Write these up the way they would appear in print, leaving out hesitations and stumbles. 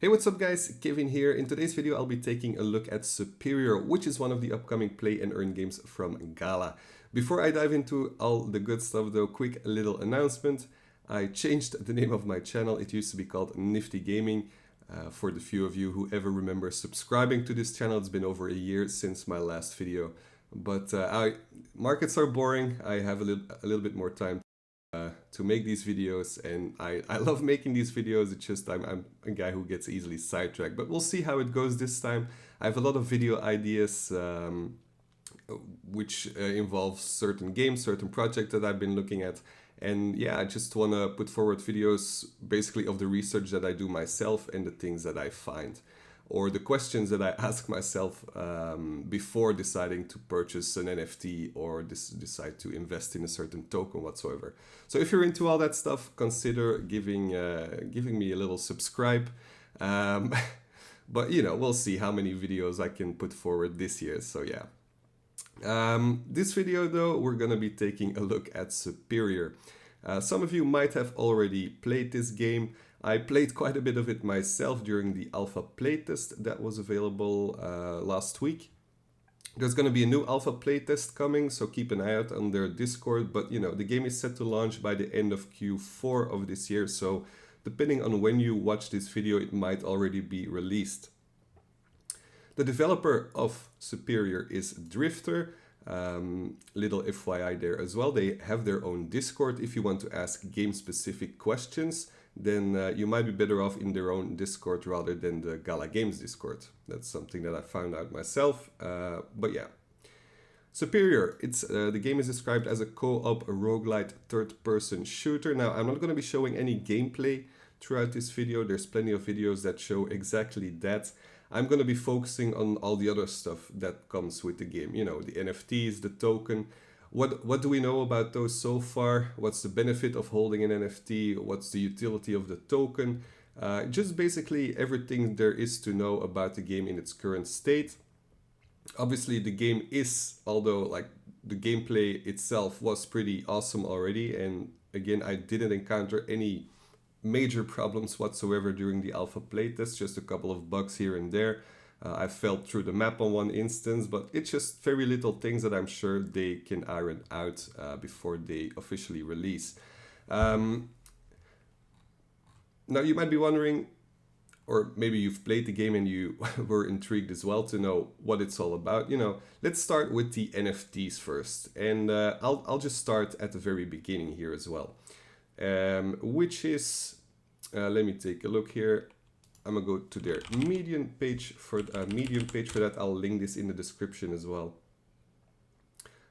Hey, what's up guys, Kevin here. In today's video I'll be taking a look at Superior, which is one of the upcoming play and earn games from Gala. Before I dive into all the good stuff though, quick little announcement. I changed the name of my channel. It used to be called Nifty Gaming. For the few of you who ever remember subscribing to this channel, it's been over a year since my last video. But markets are boring. I have a little bit more time to make these videos, and I love making these videos. It's just I'm a guy who gets easily sidetracked, but we'll see how it goes this time. I have a lot of video ideas which involve certain games, certain projects that I've been looking at, and yeah, I just want to put forward videos basically of the research that I do myself and the things that I find, or the questions that I ask myself before deciding to purchase an NFT or decide to invest in a certain token whatsoever. So if you're into all that stuff, consider giving me a little subscribe. But you know, we'll see how many videos I can put forward this year. So yeah. This video though, we're gonna be taking a look at Superior. Some of you might have already played this game. I played quite a bit of it myself during the Alpha Playtest that was available last week. There's going to be a new Alpha Playtest coming, so keep an eye out on their Discord. But you know, the game is set to launch by the end of Q4 of this year, so depending on when you watch this video, it might already be released. The developer of Superior is Drifter. Little FYI there as well. They have their own Discord. If you want to ask game-specific questions, then you might be better off in their own Discord rather than the Gala Games Discord. That's something that I found out myself. But yeah. Superior, the game is described as a co-op roguelite third-person shooter. Now, I'm not going to be showing any gameplay throughout this video. There's plenty of videos that show exactly that. I'm going to be focusing on all the other stuff that comes with the game. You know, the NFTs, the token. What do we know about those so far? What's the benefit of holding an NFT? What's the utility of the token? Just basically everything there is to know about the game in its current state. Obviously the game is, although like the gameplay itself was pretty awesome already, and again I didn't encounter any major problems whatsoever during the Alpha Playtest, just a couple of bugs here and there. I fell through the map on one instance, but it's just very little things that I'm sure they can iron out before they officially release. Now you might be wondering, or maybe you've played the game and you were intrigued as well to know what it's all about. You know, let's start with the NFTs first, and I'll just start at the very beginning here as well, which is, let me take a look here. I'm gonna go to their Medium page for that. I'll link this in the description as well.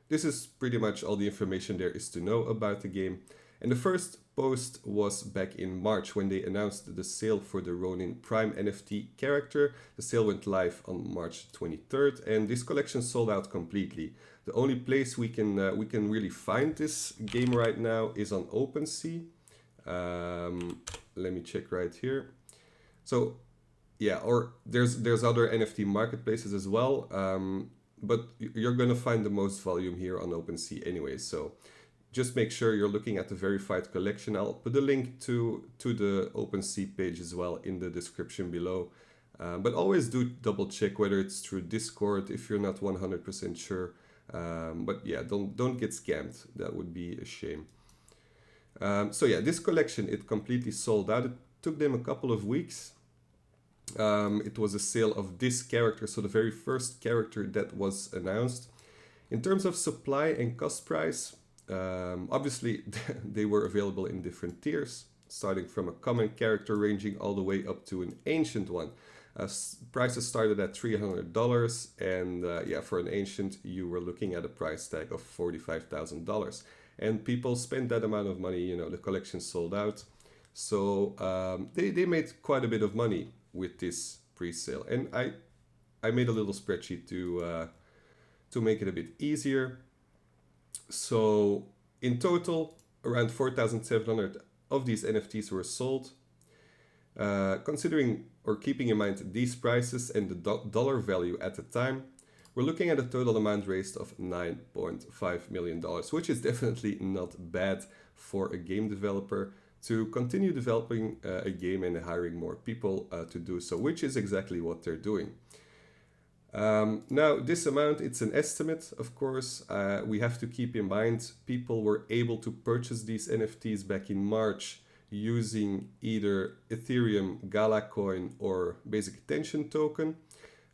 This is pretty much all the information there is to know about the game. And the first post was back in March when they announced the sale for the Ronin Prime NFT character. The sale went live on March 23rd, and this collection sold out completely. The only place we can really find this game right now is on OpenSea. Let me check right here. So yeah, or there's other NFT marketplaces as well, but you're gonna find the most volume here on OpenSea anyway. So just make sure you're looking at the verified collection. I'll put a link to the OpenSea page as well in the description below. But always do double check whether it's through Discord if you're not 100% sure. But yeah, don't get scammed. That would be a shame. So yeah, this collection, it completely sold out. It took them a couple of weeks. It was a sale of this character, so the very first character that was announced. In terms of supply and cost price, obviously they were available in different tiers, starting from a common character ranging all the way up to an ancient one. Prices started at $300, and yeah, for an ancient you were looking at a price tag of $45,000. And people spent that amount of money. You know, the collection sold out, so they made quite a bit of money with this pre-sale. And I made a little spreadsheet to make it a bit easier. So in total, around 4,700 of these NFTs were sold. Considering or keeping in mind these prices and the dollar value at the time, we're looking at a total amount raised of $9.5 million, which is definitely not bad for a game developer. to continue developing a game and hiring more people to do so, which is exactly what they're doing. Now, this amount, it's an estimate, of course. We have to keep in mind people were able to purchase these NFTs back in March using either Ethereum, Gala coin, or basic attention token.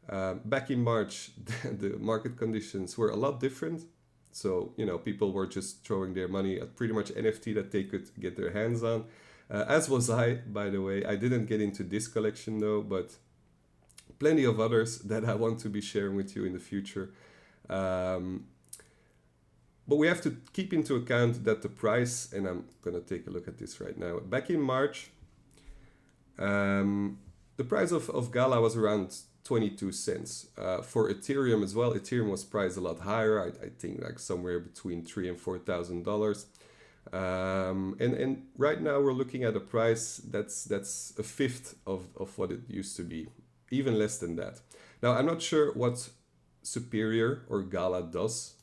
Back in March, the market conditions were a lot different. So, people were just throwing their money at pretty much NFT that they could get their hands on. As was I, by the way. I didn't get into this collection though, but plenty of others that I want to be sharing with you in the future. But we have to keep into account that the price, and I'm going to take a look at this right now. Back in March, the price of Gala was around 22 cents. For Ethereum as well, Ethereum was priced a lot higher. I think like somewhere between $3,000 and $4,000. And right now we're looking at a price that's a fifth of what it used to be, even less than that. Now, I'm not sure what Superior or Gala does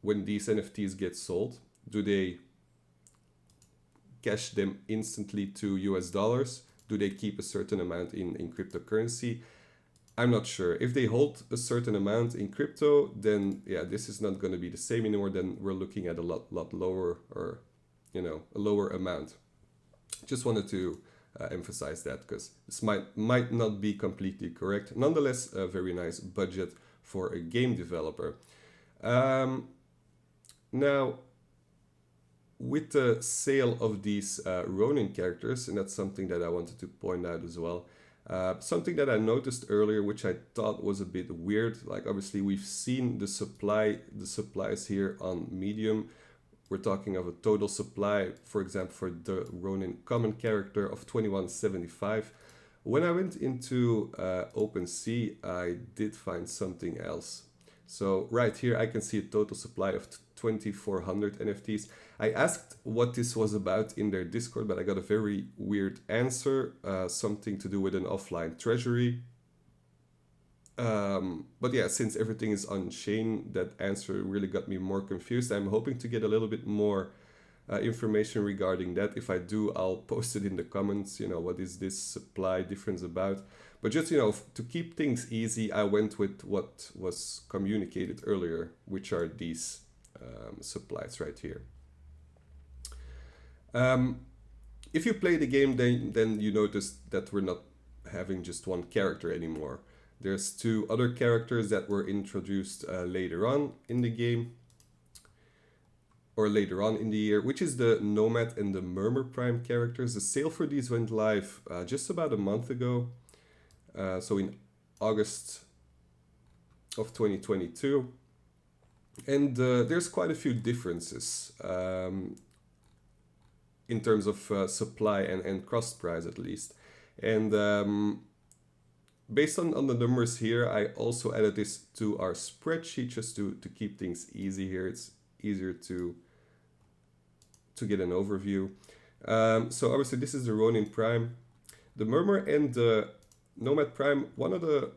when these NFTs get sold. Do they cash them instantly to US dollars? Do they keep a certain amount in cryptocurrency? I'm not sure. If they hold a certain amount in crypto, then yeah, this is not going to be the same anymore. Then we're looking at a lot lower, or a lower amount. Just wanted to emphasize that because this might not be completely correct. Nonetheless, a very nice budget for a game developer. Now, with the sale of these Ronin characters, and that's something that I wanted to point out as well. Something that I noticed earlier, which I thought was a bit weird. Like obviously we've seen the supplies here on Medium. We're talking of a total supply, for example, for the Ronin common character of 2175. When I went into OpenSea, I did find something else. So right here, I can see a total supply of 2,400 NFTs. I asked what this was about in their Discord, but I got a very weird answer, something to do with an offline treasury. But yeah, since everything is on chain, that answer really got me more confused. I'm hoping to get a little bit more information regarding that. If I do, I'll post it in the comments, what is this supply difference about. But just, to keep things easy, I went with what was communicated earlier, which are these supplies right here. If you play the game, then you notice that we're not having just one character anymore. There's two other characters that were introduced later on in the game, or later on in the year, which is the Nomad and the Murmur Prime characters. The sale for these went live just about a month ago. So in August of 2022. And there's quite a few differences in terms of supply and cost price at least. And based on the numbers here, I also added this to our spreadsheet just to keep things easy here. It's easier to get an overview. So obviously this is the Ronin Prime. The Murmur and the Nomad Prime, one of the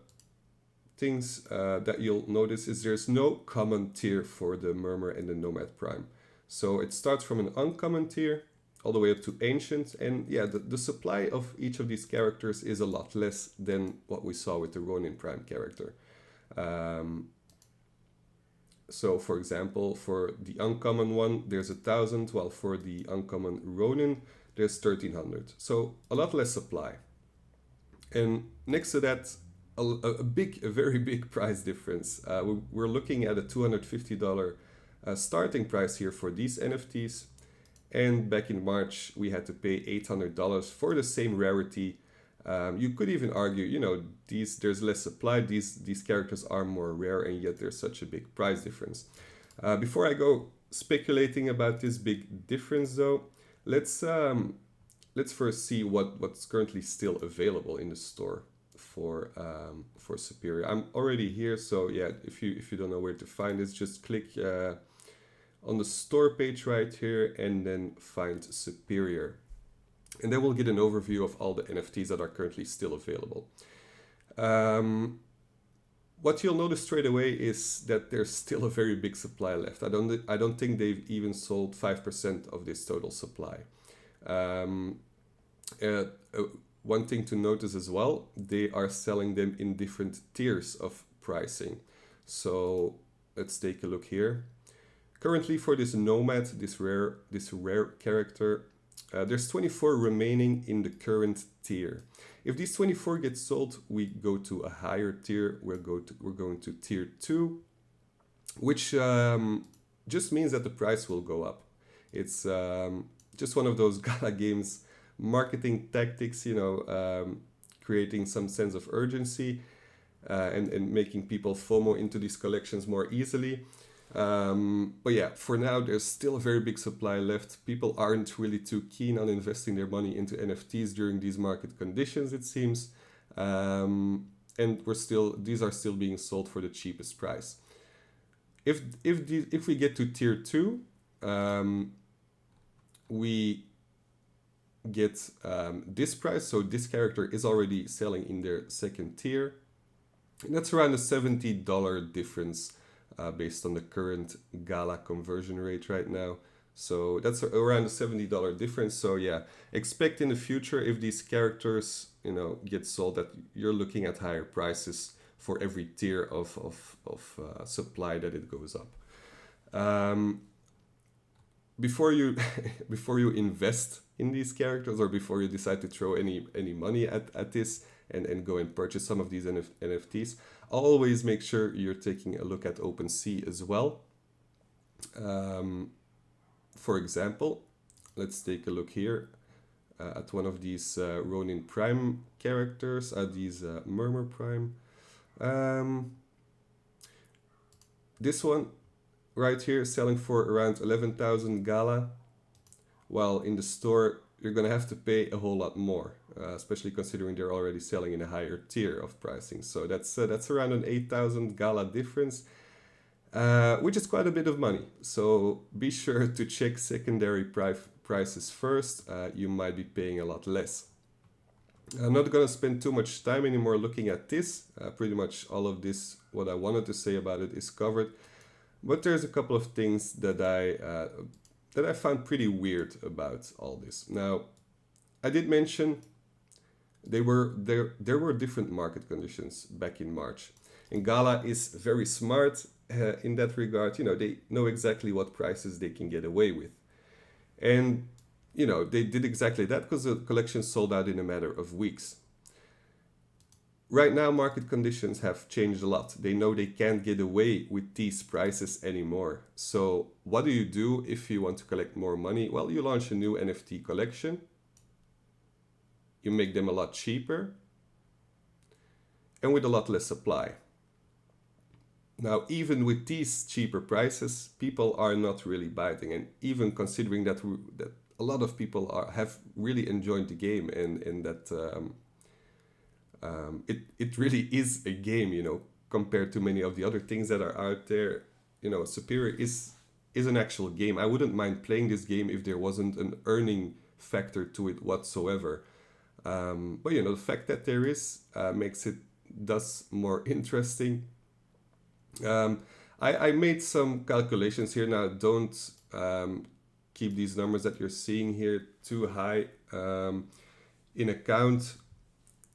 things that you'll notice is there's no common tier for the Murmur and the Nomad Prime. So it starts from an uncommon tier all the way up to ancient, and yeah, the supply of each of these characters is a lot less than what we saw with the Ronin Prime character. So for example, for the uncommon one, there's 1,000, while for the uncommon Ronin, there's 1,300. So a lot less supply. And next to that, a very big price difference. We're looking at a $250 starting price here for these NFTs. And back in March, we had to pay $800 for the same rarity. You could even argue, there's less supply, these characters are more rare, and yet there's such a big price difference. Before I go speculating about this big difference though, let's first see what's currently still available in the store for Superior. I'm already here, so yeah, if you don't know where to find this, just click on the store page right here and then find Superior. And then we'll get an overview of all the NFTs that are currently still available. What you'll notice straight away is that there's still a very big supply left. I don't think they've even sold 5% of this total supply. Um, uh, uh, One thing to notice as well, they are selling them in different tiers of pricing. So let's take a look here. Currently for this Nomad, this rare character, there's 24 remaining in the current tier. If these 24 get sold, we go to a higher tier. We're going to tier 2, which just means that the price will go up. It's just one of those Gala Games marketing tactics, creating some sense of urgency and making people FOMO into these collections more easily. But yeah, for now, there's still a very big supply left. People aren't really too keen on investing their money into NFTs during these market conditions, it seems. And these are still being sold for the cheapest price. If we get to tier 2, we get this price. So this character is already selling in their second tier. And that's around a $70 difference based on the current Gala conversion rate right now. So that's around a $70 difference. So yeah, expect in the future, if these characters, get sold, that you're looking at higher prices for every tier of supply that it goes up. Before you invest in these characters, or before you decide to throw any money at this and go and purchase some of these NFTs, always make sure you're taking a look at OpenSea as well. For example, let's take a look here at one of these Ronin Prime characters, these Murmur Prime. This one right here selling for around 11,000 Gala, while in the store you're gonna have to pay a whole lot more, especially considering they're already selling in a higher tier of pricing. So that's around an 8,000 Gala difference, which is quite a bit of money. So be sure to check secondary prices first. You might be paying a lot less. I'm not gonna spend too much time anymore looking at this. Pretty much all of this, what I wanted to say about it, is covered. But there's a couple of things that I found pretty weird about all this. Now, I did mention there were different market conditions back in March, and Gala is very smart in that regard. They know exactly what prices they can get away with, and they did exactly that because the collection sold out in a matter of weeks. Right now, market conditions have changed a lot. They know they can't get away with these prices anymore. So what do you do if you want to collect more money? Well, you launch a new NFT collection. You make them a lot cheaper and with a lot less supply. Now, even with these cheaper prices, people are not really biting. And even considering that a lot of people have really enjoyed the game and that it really is a game, compared to many of the other things that are out there. Superior is an actual game. I wouldn't mind playing this game if there wasn't an earning factor to it whatsoever. But the fact that there is makes it thus more interesting. I made some calculations here. Now, don't keep these numbers that you're seeing here too high in account.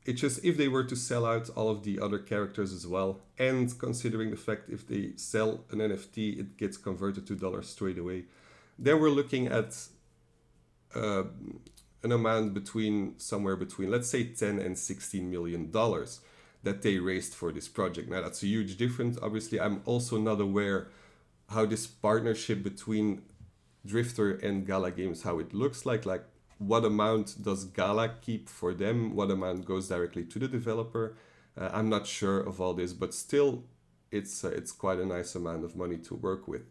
It's just if they were to sell out all of the other characters as well, and considering the fact if they sell an NFT, it gets converted to dollars straight away, then we're looking at an amount somewhere between, let's say, $10 and $16 million that they raised for this project. Now, that's a huge difference. Obviously, I'm also not aware how this partnership between Drifter and Gala Games, how it looks like what amount does Gala keep for them? What amount goes directly to the developer? I'm not sure of all this, but still, it's quite a nice amount of money to work with.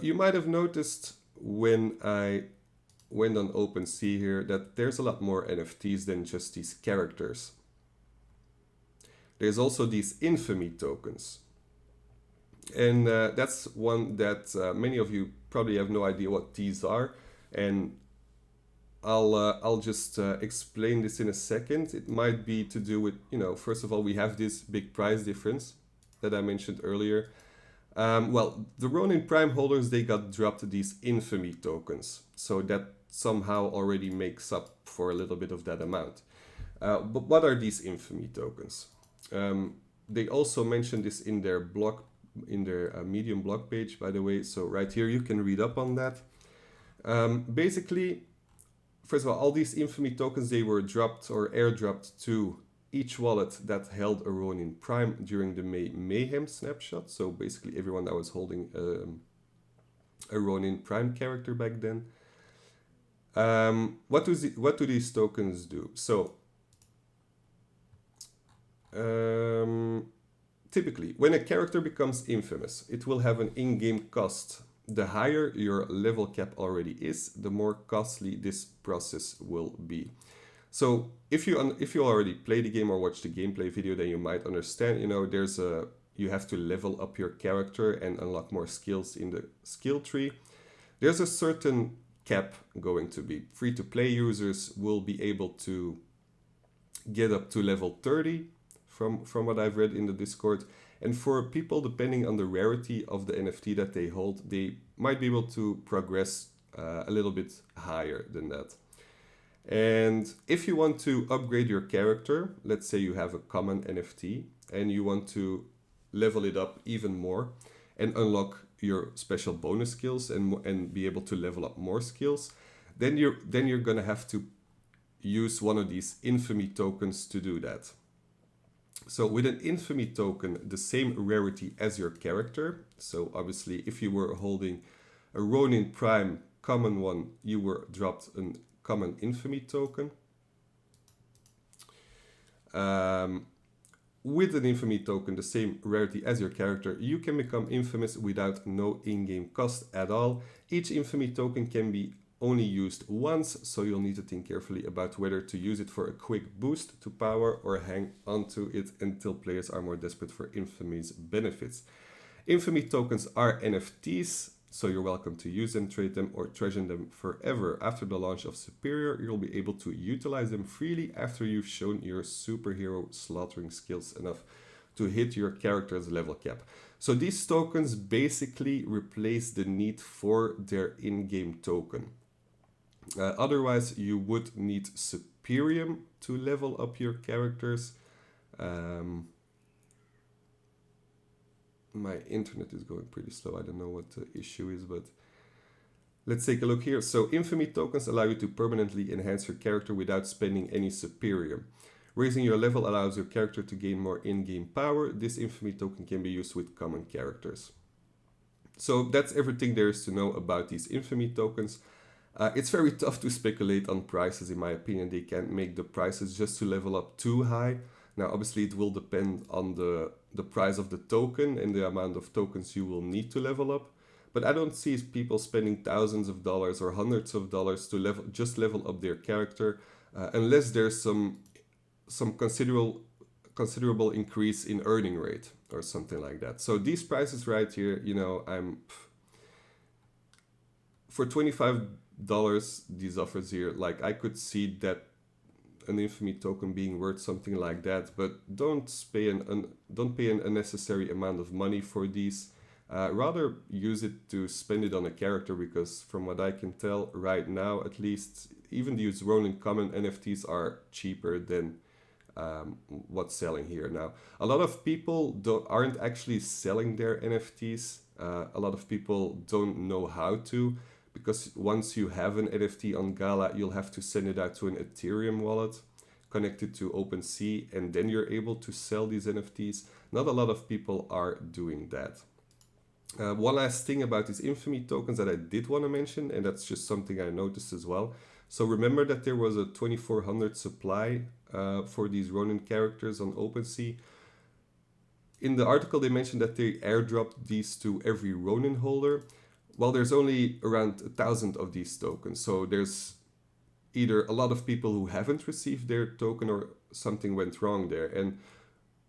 You might have noticed when I went on OpenSea here that there's a lot more NFTs than just these characters. There's also these Infamy tokens. And that's one that many of you probably have no idea what these are. And I'll just explain this in a second. It might be to do with, first of all, we have this big price difference that I mentioned earlier. Well, the Ronin Prime holders, they got dropped these Infamy tokens. So that somehow already makes up for a little bit of that amount. But what are these Infamy tokens? They also mentioned this in their blog, in their Medium blog page, by the way. So right here, you can read up on that. Basically, first of all these Infamy tokens, they were dropped or airdropped to each wallet that held a Ronin Prime during the May Mayhem snapshot. So basically everyone that was holding a Ronin Prime character back then. What do these tokens do? So typically, when a character becomes infamous, it will have an in-game cost. The higher your level cap already is, the more costly this process will be. So if you already play the game or watch the gameplay video, then you might understand, you have to level up your character and unlock more skills in the skill tree. There's a certain cap going to be. Free-to-play users will be able to get up to level 30 from what I've read in the Discord. And for people, depending on the rarity of the NFT that they hold, they might be able to progress a little bit higher than that. And if you want to upgrade your character, let's say you have a common NFT and you want to level it up even more and unlock your special bonus skills and be able to level up more skills, then you're gonna have to use one of these Infamy tokens to do that. So with an Infamy token, the same rarity as your character. So obviously, if you were holding a Ronin Prime common one, you were dropped a common Infamy token. With an Infamy token, the same rarity as your character, you can become infamous without no in-game cost at all. Each Infamy token can be only used once, so you'll need to think carefully about whether to use it for a quick boost to power or hang onto it until players are more desperate for Infamy's benefits. Infamy tokens are NFTs, so you're welcome to use them, trade them, or treasure them forever. After the launch of Superior, you'll be able to utilize them freely after you've shown your superhero slaughtering skills enough to hit your character's level cap. So these tokens basically replace the need for their in-game token. Otherwise, you would need Superium to level up your characters. My internet is going pretty slow. I don't know what the issue is, but let's take a look here. So Infamy tokens allow you to permanently enhance your character without spending any Superium. Raising your level allows your character to gain more in-game power. This Infamy token can be used with common characters. So that's everything there is to know about these Infamy tokens. It's very tough to speculate on prices, in my opinion. They can't make the prices just to level up too high. Now, obviously, it will depend on the price of the token and the amount of tokens you will need to level up. But I don't see people spending thousands of dollars or hundreds of dollars to level up their character unless there's some considerable increase in earning rate or something like that. So these prices right here, for $25, these offers here, like I could see that an Infamy token being worth something like that, but don't pay an unnecessary amount of money for these. Rather use it to spend it on a character, because from what I can tell right now, at least, even these Ronin common NFTs are cheaper than what's selling here now. A lot of people aren't actually selling their NFTs. A lot of people don't know how to, because once you have an NFT on Gala, you'll have to send it out to an Ethereum wallet connected to OpenSea, and then you're able to sell these NFTs. Not a lot of people are doing that. One last thing about these Infamy tokens that I did want to mention, and that's just something I noticed as well. So remember that there was a 2400 supply for these Ronin characters on OpenSea. In the article, they mentioned that they airdropped these to every Ronin holder. Well, there's only around 1,000 of these tokens. So there's either a lot of people who haven't received their token or something went wrong there. And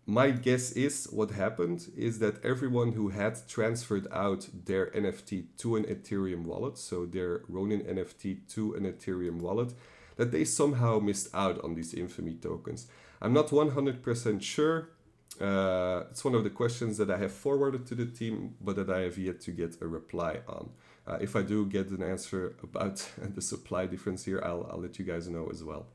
my guess is what happened is that everyone who had transferred out their NFT to an Ethereum wallet, so their Ronin NFT to an Ethereum wallet, that they somehow missed out on these Infamy tokens. I'm not 100% sure, It's one of the questions that I have forwarded to the team, but that I have yet to get a reply on. If I do get an answer about the supply difference here, I'll let you guys know as well.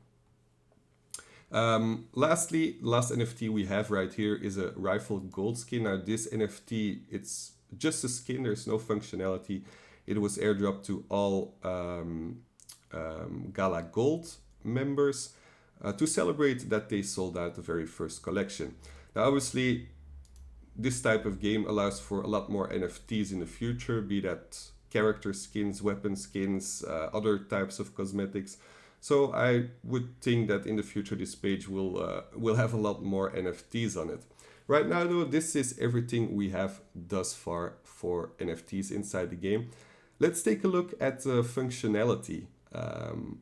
Lastly, last NFT we have right here is a rifle gold skin. Now this NFT, it's just a skin, there's no functionality. It was airdropped to all Gala Gold members to celebrate that they sold out the very first collection. Now obviously this type of game allows for a lot more NFTs in the future, be that character skins, weapon skins, other types of cosmetics. So I would think that in the future this page will have a lot more NFTs on it. Right now though, this is everything we have thus far for NFTs inside the game. Let's take a look at the functionality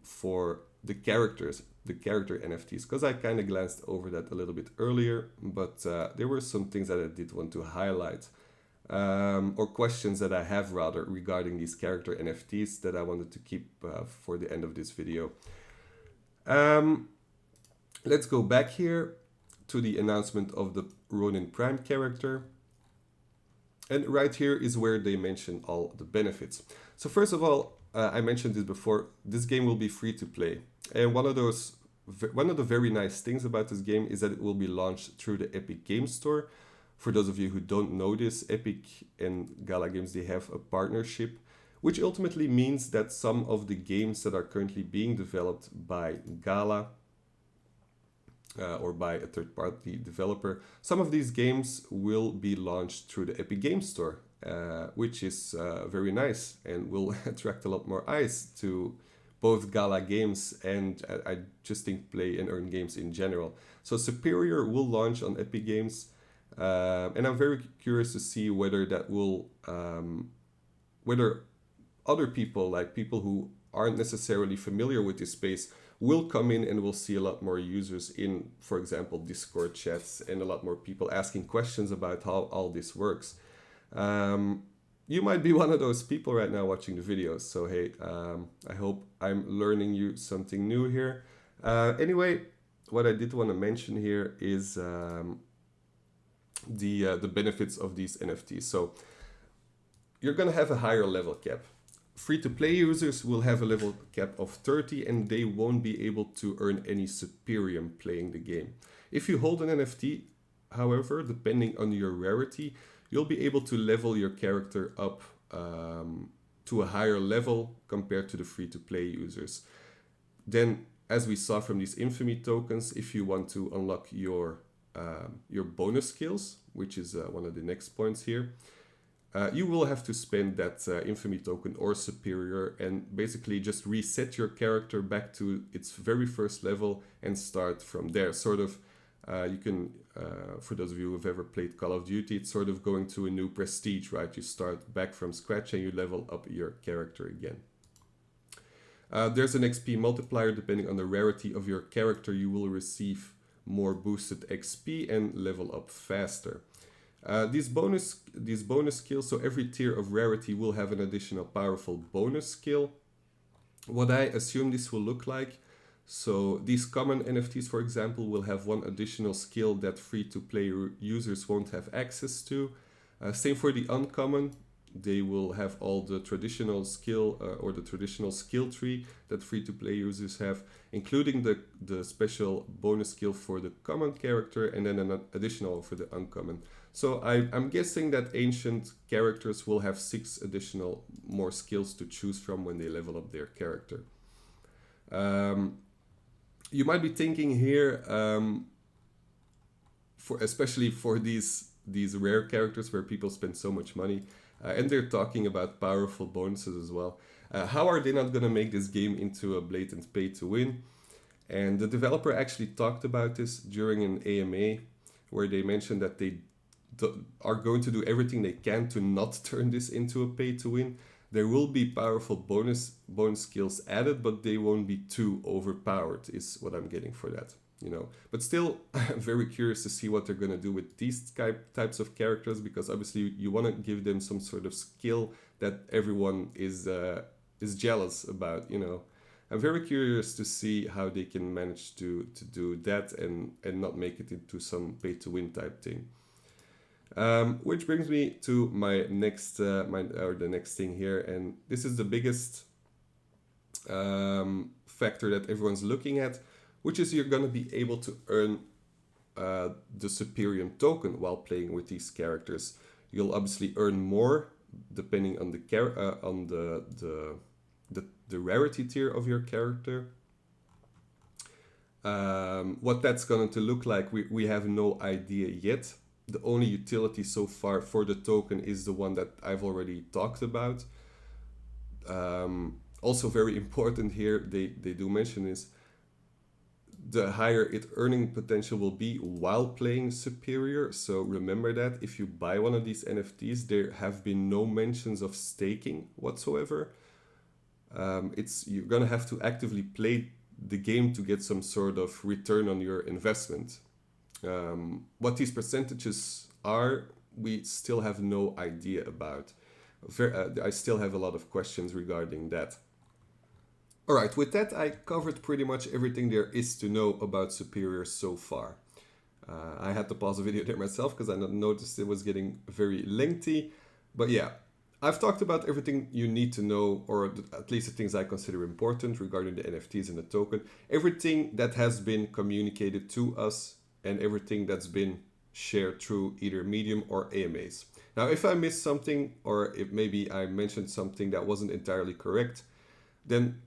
for the character NFTs, because I kind of glanced over that a little bit earlier, but there were some things that I did want to highlight, or questions that I have rather regarding these character NFTs that I wanted to keep for the end of this video. Let's go back here to the announcement of the Ronin Prime character. And right here is where they mention all the benefits. So first of all, I mentioned this before, this game will be free to play. And one of the very nice things about this game is that it will be launched through the Epic Games Store. For those of you who don't know this, Epic and Gala Games, they have a partnership, which ultimately means that some of the games that are currently being developed by Gala or by a third-party developer, some of these games will be launched through the Epic Games Store, which is very nice and will attract a lot more eyes to both Gala Games and I just think play and earn games in general. So Superior will launch on Epic Games, and I'm very curious to see whether that will, whether other people, like people who aren't necessarily familiar with this space, will come in and we'll see a lot more users in, for example, Discord chats and a lot more people asking questions about how all this works. You might be one of those people right now watching the videos, so hey, I hope I'm learning you something new here. Anyway, what I did want to mention here is the benefits of these NFTs. So you're going to have a higher level cap. Free-to-play users will have a level cap of 30 and they won't be able to earn any Superium playing the game. If you hold an NFT, however, depending on your rarity, you'll be able to level your character up to a higher level compared to the free-to-play users. Then, as we saw from these Infamy tokens, if you want to unlock your bonus skills, which is one of the next points here, you will have to spend that Infamy token or Superior and basically just reset your character back to its very first level and start from there. Sort of, you can, for those of you who've ever played Call of Duty, it's sort of going to a new prestige, right? You start back from scratch and you level up your character again. There's an XP multiplier. Depending on the rarity of your character, you will receive more boosted XP and level up faster. These bonus skills, so every tier of rarity will have an additional powerful bonus skill. What I assume this will look like, so these common NFTs, for example, will have one additional skill that free-to-play users won't have access to. Same for the uncommon. They will have all the traditional skill or the traditional skill tree that free-to-play users have, including the special bonus skill for the common character and then an additional for the uncommon. So I'm guessing that ancient characters will have 6 additional more skills to choose from when they level up their character. You might be thinking here, especially for these rare characters where people spend so much money, and they're talking about powerful bonuses as well. How are they not going to make this game into a blatant pay to win? And the developer actually talked about this during an AMA, where they mentioned that they are going to do everything they can to not turn this into a pay to win. There will be powerful bonus skills added, but they won't be too overpowered, is what I'm getting for that. You know, but still, I'm very curious to see what they're going to do with these types of characters, because obviously you want to give them some sort of skill that everyone is jealous about, you know. I'm very curious to see how they can manage to do that and not make it into some pay to win type thing. Which brings me to my next the next thing here, and this is the biggest factor that everyone's looking at, which is you're going to be able to earn the Superium token while playing with these characters. You'll obviously earn more depending on the rarity tier of your character. What that's going to look like, we have no idea yet. The only utility so far for the token is the one that I've already talked about. Also very important here, they do mention is the higher its earning potential will be while playing Superior. So remember that if you buy one of these NFTs, there have been no mentions of staking whatsoever. You're gonna have to actively play the game to get some sort of return on your investment. What these percentages are, we still have no idea about. I still have a lot of questions regarding that. Alright, with that I covered pretty much everything there is to know about Superior so far. I had to pause the video there myself because I noticed it was getting very lengthy. But yeah, I've talked about everything you need to know, or at least the things I consider important regarding the NFTs and the token. Everything that has been communicated to us and everything that's been shared through either Medium or AMAs. Now, if I missed something, or if maybe I mentioned something that wasn't entirely correct, then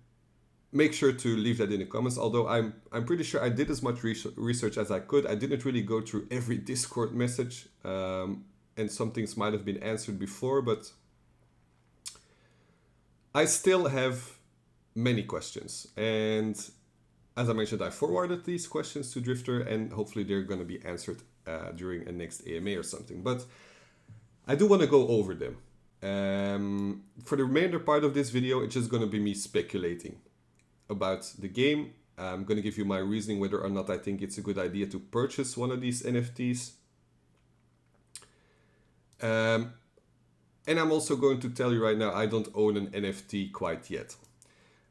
make sure to leave that in the comments. Although I'm pretty sure I did as much research as I could. I didn't really go through every Discord message, and some things might have been answered before, but I still have many questions. And as I mentioned, I forwarded these questions to Drifter, and hopefully they're going to be answered during a next AMA or something. But I do want to go over them. For the remainder part of this video, it's just going to be me speculating about the game. I'm going to give you my reasoning whether or not I think it's a good idea to purchase one of these NFTs. And I'm also going to tell you right now, I don't own an NFT quite yet.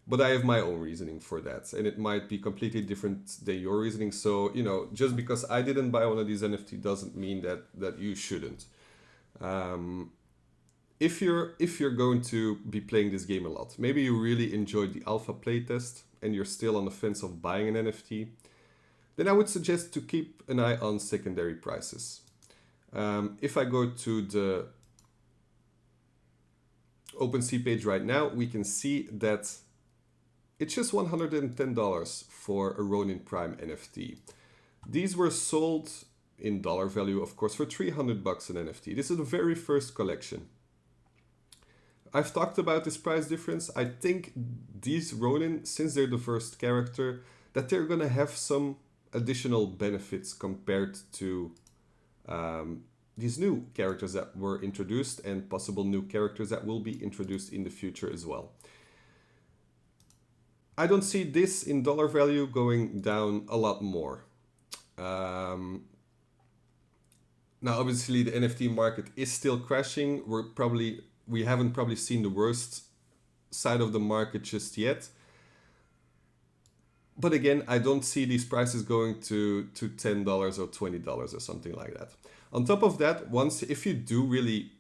But I have my own reasoning for that, and it might be completely different than your reasoning. So, you know, just because I didn't buy one of these NFT doesn't mean that you shouldn't. If you're going to be playing this game a lot, maybe you really enjoyed the Alpha Playtest and you're still on the fence of buying an NFT, then I would suggest to keep an eye on secondary prices. If I go to the OpenSea page right now, we can see that it's just $110 for a Ronin Prime NFT. These were sold in dollar value, of course, for $300 an NFT. This is the very first collection. I've talked about this price difference. I think these Ronin, since they're the first character, that they're gonna have some additional benefits compared to these new characters that were introduced and possible new characters that will be introduced in the future as well. I don't see this in dollar value going down a lot more. Now, obviously, the NFT market is still crashing. We haven't probably seen the worst side of the market just yet. But again, I don't see these prices going to $10 or $20 or something like that. On top of that, if you really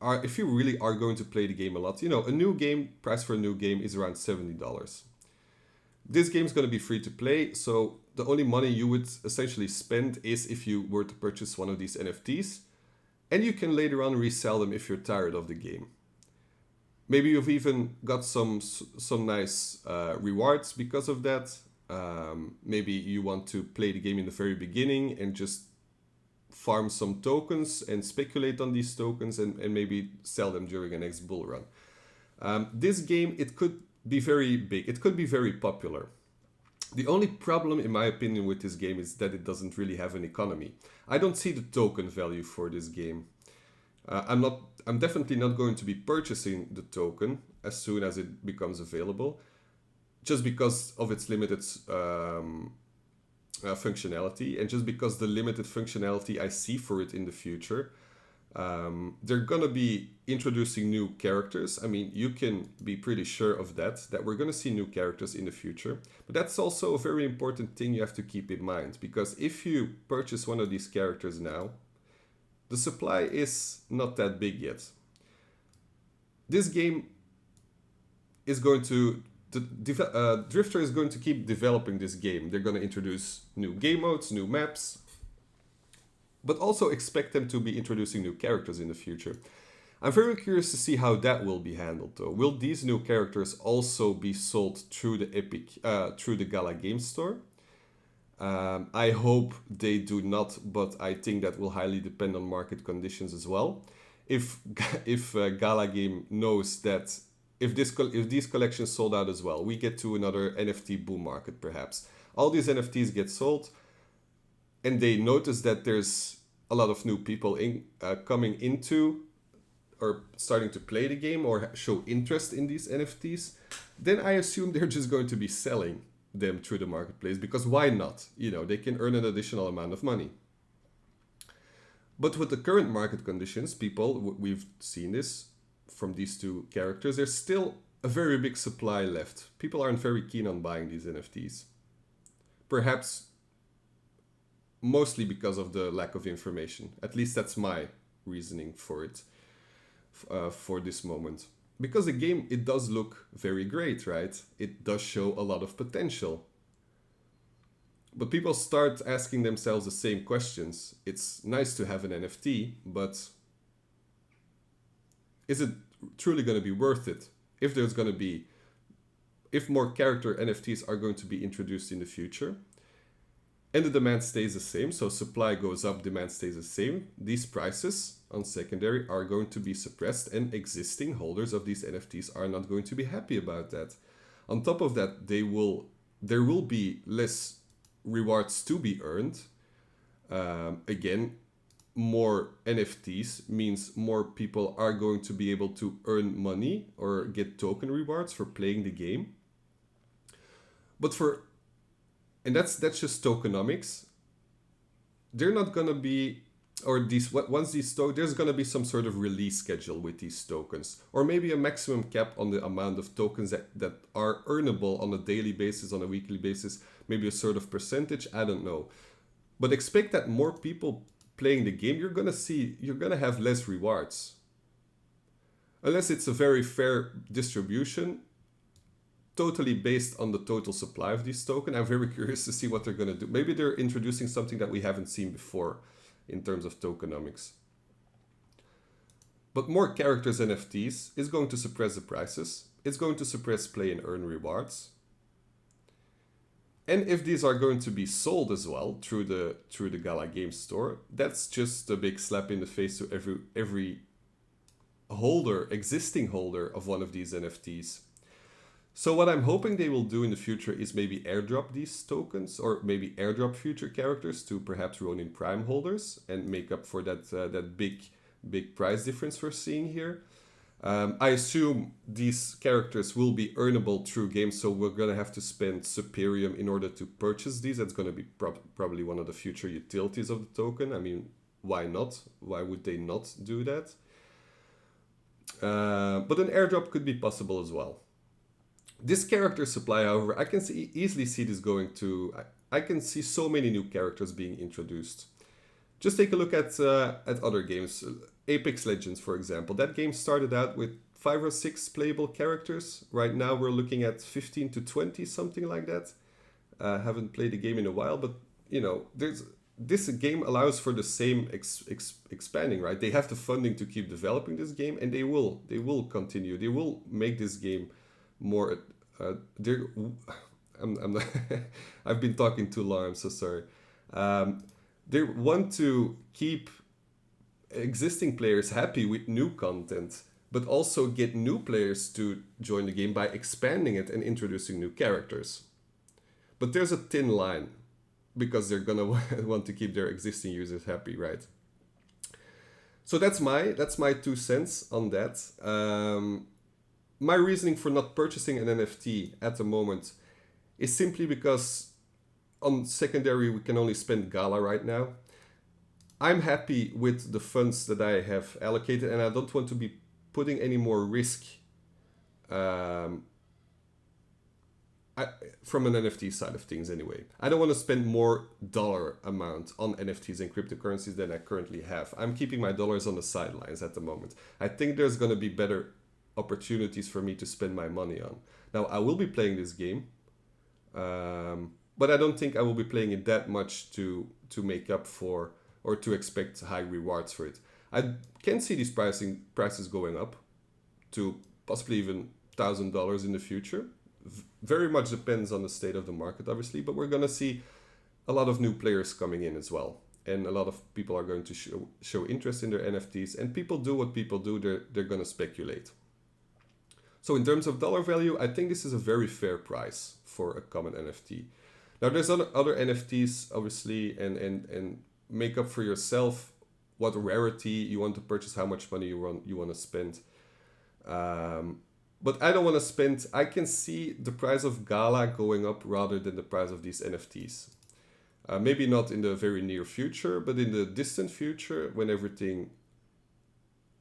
are going to play the game a lot, you know, a new game price for a new game is around $70. This game is going to be free to play, so the only money you would essentially spend is if you were to purchase one of these NFTs, and you can later on resell them if you're tired of the game. Maybe you've even got some nice rewards because of that. Maybe you want to play the game in the very beginning and just farm some tokens and speculate on these tokens and maybe sell them during a next bull run. This game, it could be very big. It could be very popular. The only problem, in my opinion, with this game is that it doesn't really have an economy. I don't see the token value for this game. I'm definitely not going to be purchasing the token as soon as it becomes available, just because of its limited functionality, and just because the limited functionality I see for it in the future. They're gonna be introducing new characters. I mean, you can be pretty sure of that we're gonna see new characters in the future. But that's also a very important thing you have to keep in mind, because if you purchase one of these characters now, the supply is not that big yet. This game is going to Drifter is going to keep developing this game. They're going to introduce new game modes, new maps, but also expect them to be introducing new characters in the future. I'm very curious to see how that will be handled, though. Will these new characters also be sold through the Gala Games store? I hope they do not, but I think that will highly depend on market conditions as well. If Gala Game knows that if these collections sold out as well, we get to another NFT boom market perhaps. All these NFTs get sold, and they notice that there's a lot of new people coming into or starting to play the game or show interest in these NFTs, then I assume they're just going to be selling them through the marketplace, because why not? You know, they can earn an additional amount of money. But with the current market conditions, we've seen this from these two characters, there's still a very big supply left. People aren't very keen on buying these NFTs. Perhaps mostly because of the lack of information. At least that's my reasoning for it, for this moment. Because the game, it does look very great, right? It does show a lot of potential. But people start asking themselves the same questions. It's nice to have an NFT, but is it truly going to be worth it? If more character NFTs are going to be introduced in the future, and the demand stays the same, so supply goes up, demand stays the same, these prices on secondary are going to be suppressed, and existing holders of these NFTs are not going to be happy about that. On top of that, there will be less rewards to be earned. Again, more NFTs means more people are going to be able to earn money or get token rewards for playing the game. And that's just tokenomics. They're not gonna be, there's gonna be some sort of release schedule with these tokens, or maybe a maximum cap on the amount of tokens that are earnable on a daily basis, on a weekly basis, maybe a sort of percentage, I don't know. But expect that more people playing the game, you're gonna have less rewards. Unless it's a very fair distribution, totally based on the total supply of these tokens. I'm very curious to see what they're gonna do. Maybe they're introducing something that we haven't seen before in terms of tokenomics. But more characters NFTs is going to suppress the prices. It's going to suppress play and earn rewards. And if these are going to be sold as well through the Gala Games store, that's just a big slap in the face to every existing holder of one of these NFTs. So what I'm hoping they will do in the future is maybe airdrop these tokens, or maybe airdrop future characters to perhaps Ronin Prime holders and make up for that big price difference we're seeing here. I assume these characters will be earnable through games, so we're going to have to spend Superium in order to purchase these. That's going to be probably one of the future utilities of the token. I mean, why not? Why would they not do that? But an airdrop could be possible as well. This character supply, however, I can easily see this going to... I can see so many new characters being introduced. Just take a look at other games. Apex Legends, for example. That game started out with 5 or 6 playable characters. Right now we're looking at 15 to 20, something like that. Haven't played the game in a while, but you know, this game allows for the same expanding, right? They have the funding to keep developing this game, and they will continue. They will make this game more. I've been talking too long. I'm so sorry. They want to keep existing players happy with new content, but also get new players to join the game by expanding it and introducing new characters. But there's a thin line, because they're gonna want to keep their existing users happy, right? So that's my 2 cents on that. My reasoning for not purchasing an NFT at the moment is simply because on secondary we can only spend Gala right now. I'm happy with the funds that I have allocated, and I don't want to be putting any more risk um, from an NFT side of things anyway. I don't want to spend more dollar amount on NFTs and cryptocurrencies than I currently have. I'm keeping my dollars on the sidelines at the moment. I think there's going to be better opportunities for me to spend my money on. Now, I will be playing this game, but I don't think I will be playing it that much to make up for or to expect high rewards for it. I can see these prices going up to possibly even $1,000 in the future. Very much depends on the state of the market, obviously, but we're going to see a lot of new players coming in as well. And a lot of people are going to show interest in their NFTs, and people do what people do, they're going to speculate. So in terms of dollar value, I think this is a very fair price for a common NFT. Now there's other NFTs, obviously, and make up for yourself what rarity you want to purchase, how much money you want to spend. But I don't want to spend, I can see the price of Gala going up rather than the price of these NFTs. Maybe not in the very near future, but in the distant future, when everything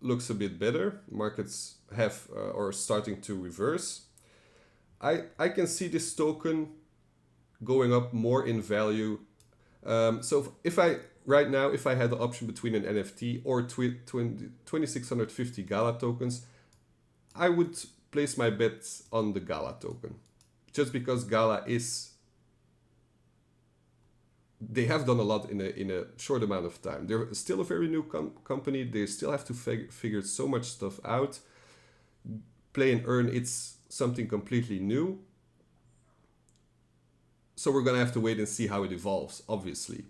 looks a bit better, markets have or starting to reverse, I can see this token going up more in value. So if I had the option between an NFT or 2650 Gala tokens, I would place my bets on the Gala token, just because Gala they have done a lot in a short amount of time. They're still a very new company. They still have to figure so much stuff out. Play and earn, it's something completely new. So we're gonna have to wait and see how it evolves, obviously.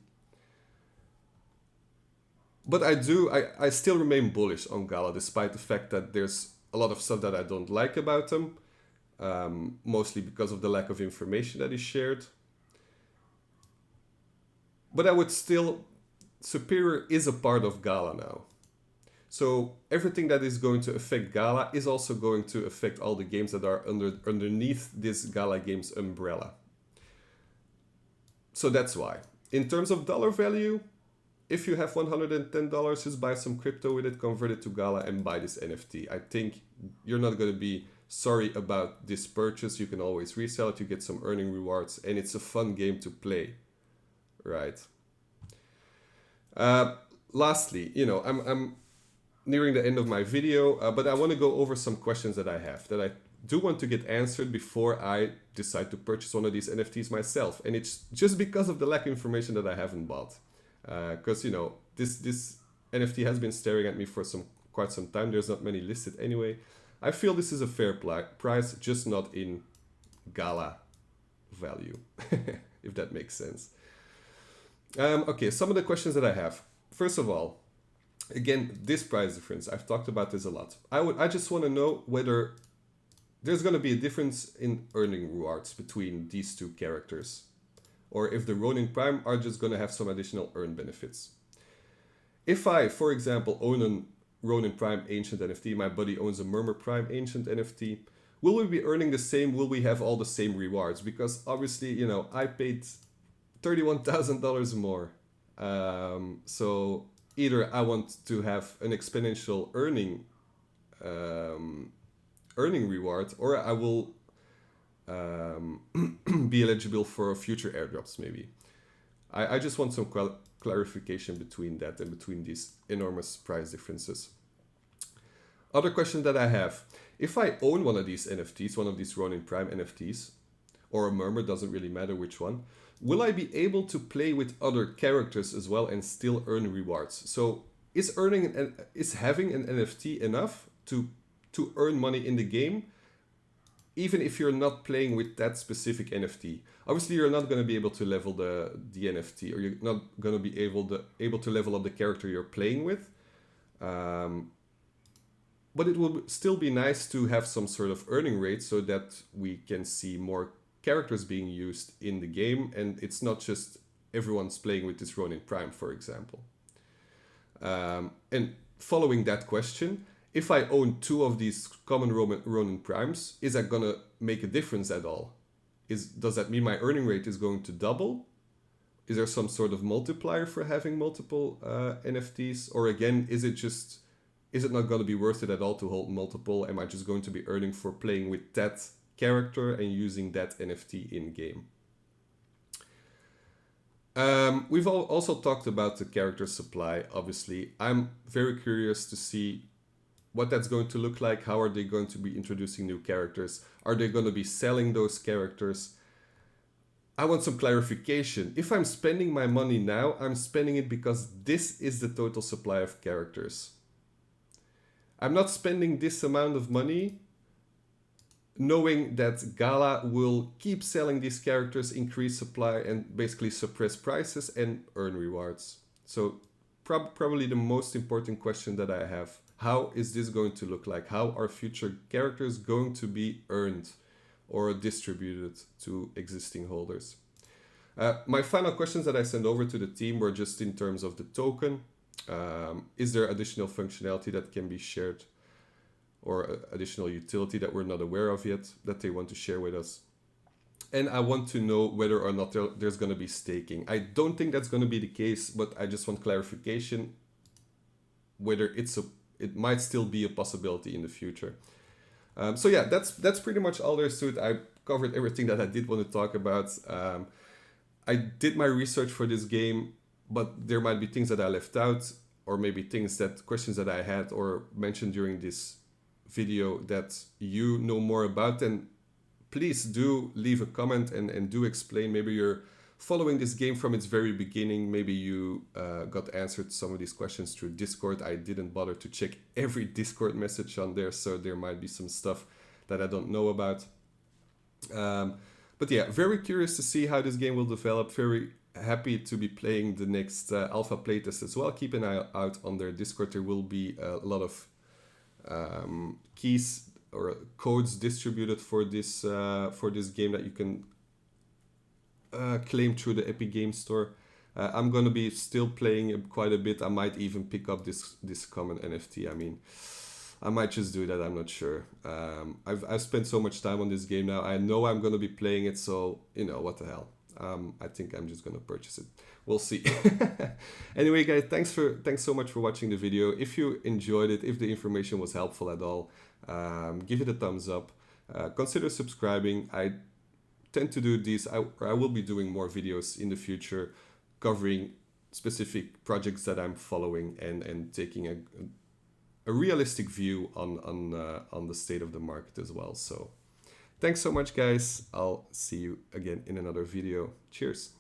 But I still remain bullish on Gala, despite the fact that there's a lot of stuff that I don't like about them, mostly because of the lack of information that is shared. But I would still, Superior is a part of Gala now. So everything that is going to affect Gala is also going to affect all the games that are underneath this Gala Games umbrella. So that's why. In terms of dollar value, if you have $110, just buy some crypto with it, convert it to Gala and buy this NFT. I think you're not going to be sorry about this purchase. You can always resell it, you get some earning rewards, and it's a fun game to play, right? Lastly, I'm nearing the end of my video, but I want to go over some questions that I have that I do want to get answered before I decide to purchase one of these NFTs myself. And it's just because of the lack of information that I haven't bought. Because this NFT has been staring at me for quite some time. There's not many listed anyway. I feel this is a fair price, just not in Gala value, if that makes sense. Okay, some of the questions that I have. First of all, again, this price difference. I've talked about this a lot. I just want to know whether there's going to be a difference in earning rewards between these two characters, or if the Ronin Prime are just going to have some additional earn benefits. If I, for example, own a Ronin Prime Ancient NFT, my buddy owns a Murmur Prime Ancient NFT, will we be earning the same? Will we have all the same rewards? Because obviously, I paid $31,000 more. So either I want to have an exponential earning reward, or I will be eligible for future airdrops maybe. I just want some clarification between that and between these enormous price differences. Other question that I have, if I own one of these NFTs, one of these Ronin Prime NFTs, or a Murmur, doesn't really matter which one, will I be able to play with other characters as well and still earn rewards? So is having an NFT enough to earn money in the game, even if you're not playing with that specific NFT? Obviously, you're not going to be able to level the NFT, or you're not going to be able to level up the character you're playing with. But it will still be nice to have some sort of earning rate so that we can see more characters being used in the game, and it's not just everyone's playing with this Ronin Prime, for example. And following that question, if I own two of these common Ronin Primes, is that gonna make a difference at all? Does that mean my earning rate is going to double? Is there some sort of multiplier for having multiple NFTs? Or again, is it not going to be worth it at all to hold multiple? Am I just going to be earning for playing with that character and using that NFT in game? We've also talked about the character supply, obviously. I'm very curious to see what that's going to look like. How are they going to be introducing new characters? Are they going to be selling those characters? I want some clarification. If I'm spending my money now, I'm spending it because this is the total supply of characters. I'm not spending this amount of money knowing that Gala will keep selling these characters, increase supply, and basically suppress prices and earn rewards. So probably the most important question that I have: how is this going to look like? How are future characters going to be earned or distributed to existing holders? My final questions that I sent over to the team were just in terms of the token. Is there additional functionality that can be shared, or additional utility that we're not aware of yet that they want to share with us? And I want to know whether or not there's going to be staking. I don't think that's going to be the case, but I just want clarification whether it might still be a possibility in the future. So yeah, that's pretty much all there is to it. I covered everything that I did want to talk about. I did my research for this game, but there might be things that I left out, or maybe questions that I had or mentioned during this video that you know more about. And please do leave a comment and do explain. Maybe you're following this game from its very beginning. Maybe you got answered some of these questions through Discord. I didn't bother to check every Discord message on there, so there might be some stuff that I don't know about. But yeah, very curious to see how this game will develop. Very happy to be playing the next Alpha Playtest as well. Keep an eye out on their Discord. There will be a lot of keys or codes distributed for this game that you can claim through the Epic Game Store. I'm gonna be still playing quite a bit. I might even pick up this common NFT. I mean, I might just do that. I'm not sure. I've spent so much time on this game now. I know I'm gonna be playing it, so you know what the hell. I think I'm just gonna purchase it. We'll see. Anyway, guys, thanks so much for watching the video. If you enjoyed it, if the information was helpful at all, give it a thumbs up. Consider subscribing. I tend to do these. I will be doing more videos in the future, covering specific projects that I'm following and taking a realistic view on the state of the market as well. So thanks so much, guys. I'll see you again in another video. Cheers.